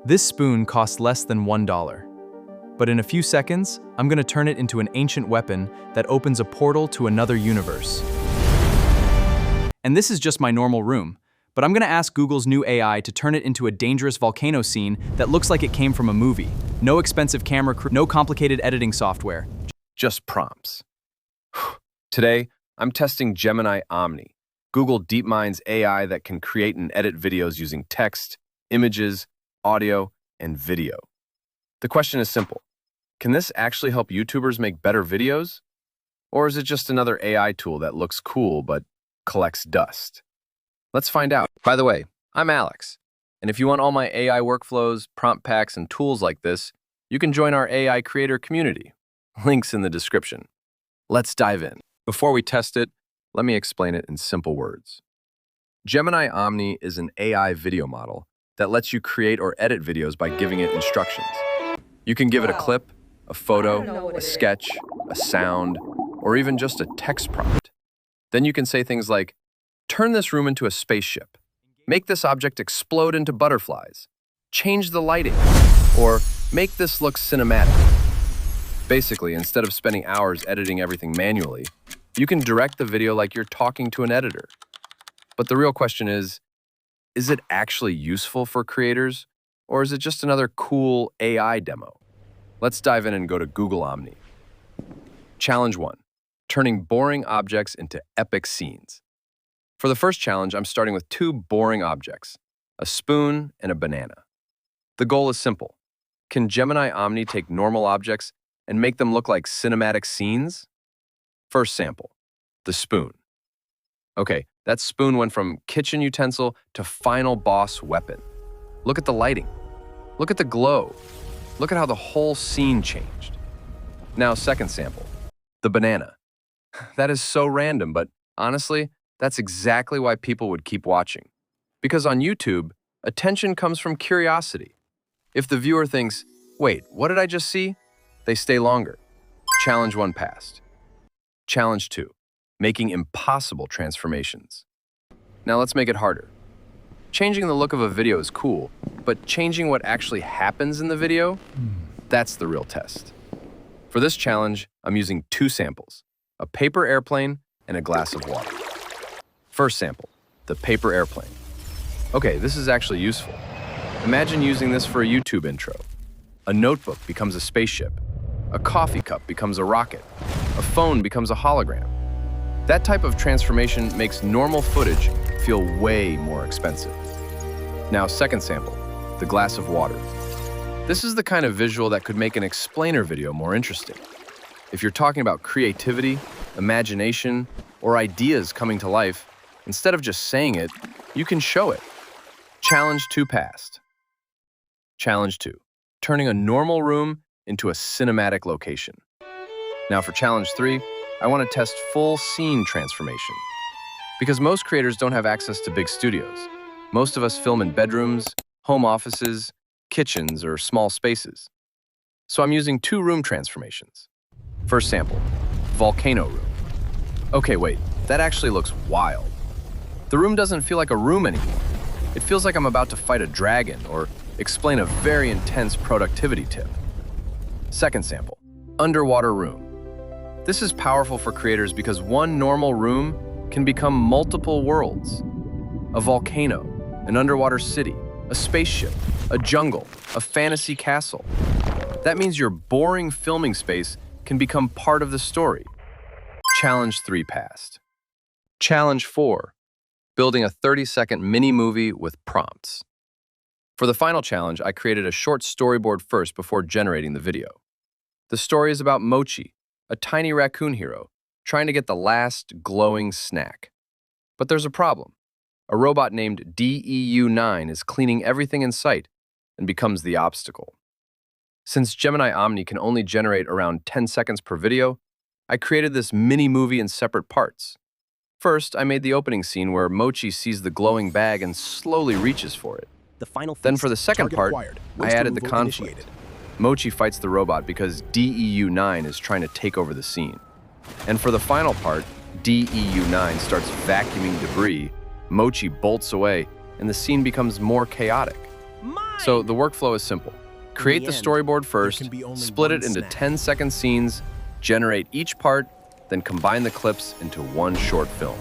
This spoon costs less than $1. But in a few seconds, I'm gonna turn it into an ancient weapon that opens a portal to another universe. And this is just my normal room, but I'm gonna ask Google's new AI to turn it into a dangerous volcano scene that looks like it came from a movie. No expensive camera crew, no complicated editing software. Just prompts. Today, I'm testing Gemini Omni, Google DeepMind's AI that can create and edit videos using text, images, audio, and video. The question is simple. Can this actually help YouTubers make better videos? Or is it just another AI tool that looks cool but collects dust? Let's find out. By the way, I'm Alex, and if you want all my AI workflows, prompt packs, and tools like this, you can join our AI creator community. Links in the description. Let's dive in. Before we test it, let me explain it in simple words. Gemini Omni is an AI video model that lets you create or edit videos by giving it instructions. You can give it a clip, a photo, a sketch, a sound, or even just a text prompt. Then you can say things like, turn this room into a spaceship, make this object explode into butterflies, change the lighting, or make this look cinematic. Basically, instead of spending hours editing everything manually, you can direct the video like you're talking to an editor. But the real question is it actually useful for creators, or is it just another cool AI demo? Let's dive in and go to Google Omni. Challenge 1, turning boring objects into epic scenes. For the first challenge, I'm starting with two boring objects, a spoon and a banana. The goal is simple. Can Gemini Omni take normal objects and make them look like cinematic scenes? First sample, the spoon. Okay, that spoon went from kitchen utensil to final boss weapon. Look at the lighting. Look at the glow. Look at how the whole scene changed. Now, second sample, the banana. That is so random, but honestly, that's exactly why people would keep watching. Because on YouTube, attention comes from curiosity. If the viewer thinks, wait, what did I just see? They stay longer. Challenge 1 passed. Challenge 2, making impossible transformations. Now let's make it harder. Changing the look of a video is cool, but changing what actually happens in the video, that's the real test. For this challenge, I'm using two samples, a paper airplane and a glass of water. First sample, the paper airplane. Okay, this is actually useful. Imagine using this for a YouTube intro. A notebook becomes a spaceship. A coffee cup becomes a rocket. A phone becomes a hologram. That type of transformation makes normal footage feel way more expensive. Now, second sample, the glass of water. This is the kind of visual that could make an explainer video more interesting. If you're talking about creativity, imagination, or ideas coming to life, instead of just saying it, you can show it. Challenge 2 passed. Challenge 2, turning a normal room into a cinematic location. Now for challenge 3, I want to test full scene transformation. Because most creators don't have access to big studios. Most of us film in bedrooms, home offices, kitchens, or small spaces. So I'm using two room transformations. First sample, volcano room. Okay, wait, that actually looks wild. The room doesn't feel like a room anymore. It feels like I'm about to fight a dragon or explain a very intense productivity tip. Second sample, underwater room. This is powerful for creators because one normal room can become multiple worlds. A volcano, an underwater city, a spaceship, a jungle, a fantasy castle. That means your boring filming space can become part of the story. Challenge 3 passed. Challenge 4, building a 30-second mini-movie with prompts. For the final challenge, I created a short storyboard first before generating the video. The story is about Mochi, a tiny raccoon hero, trying to get the last glowing snack. But there's a problem. A robot named DEU9 is cleaning everything in sight and becomes the obstacle. Since Gemini Omni can only generate around 10 seconds per video, I created this mini-movie in separate parts. First, I made the opening scene where Mochi sees the glowing bag and slowly reaches for it. Then for the second part, I added the conflict. Mochi fights the robot because DEU9 is trying to take over the scene. And for the final part, DEU9 starts vacuuming debris, Mochi bolts away, and the scene becomes more chaotic. So the workflow is simple. Create the storyboard first, split it into 10-second scenes, generate each part, then combine the clips into one short film.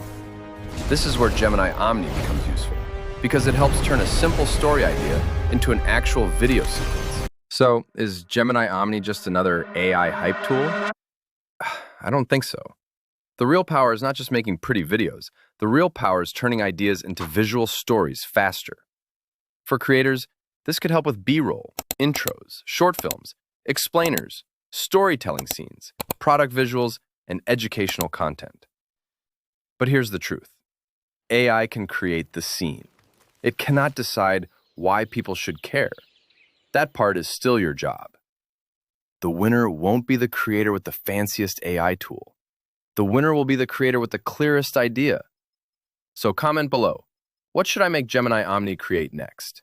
This is where Gemini Omni becomes useful, because it helps turn a simple story idea into an actual video sequence. So, is Gemini Omni just another AI hype tool? I don't think so. The real power is not just making pretty videos. The real power is turning ideas into visual stories faster. For creators, this could help with B-roll, intros, short films, explainers, storytelling scenes, product visuals, and educational content. But here's the truth. AI can create the scene. It cannot decide why people should care. That part is still your job. The winner won't be the creator with the fanciest AI tool. The winner will be the creator with the clearest idea. So comment below, what should I make Gemini Omni create next?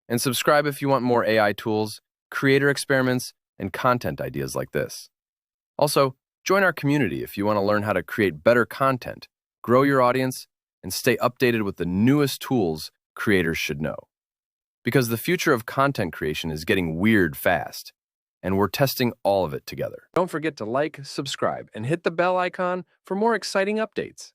And subscribe if you want more AI tools, creator experiments, and content ideas like this. Also, join our community if you want to learn how to create better content, grow your audience, and stay updated with the newest tools creators should know. Because the future of content creation is getting weird fast, and we're testing all of it together. Don't forget to like, subscribe, and hit the bell icon for more exciting updates.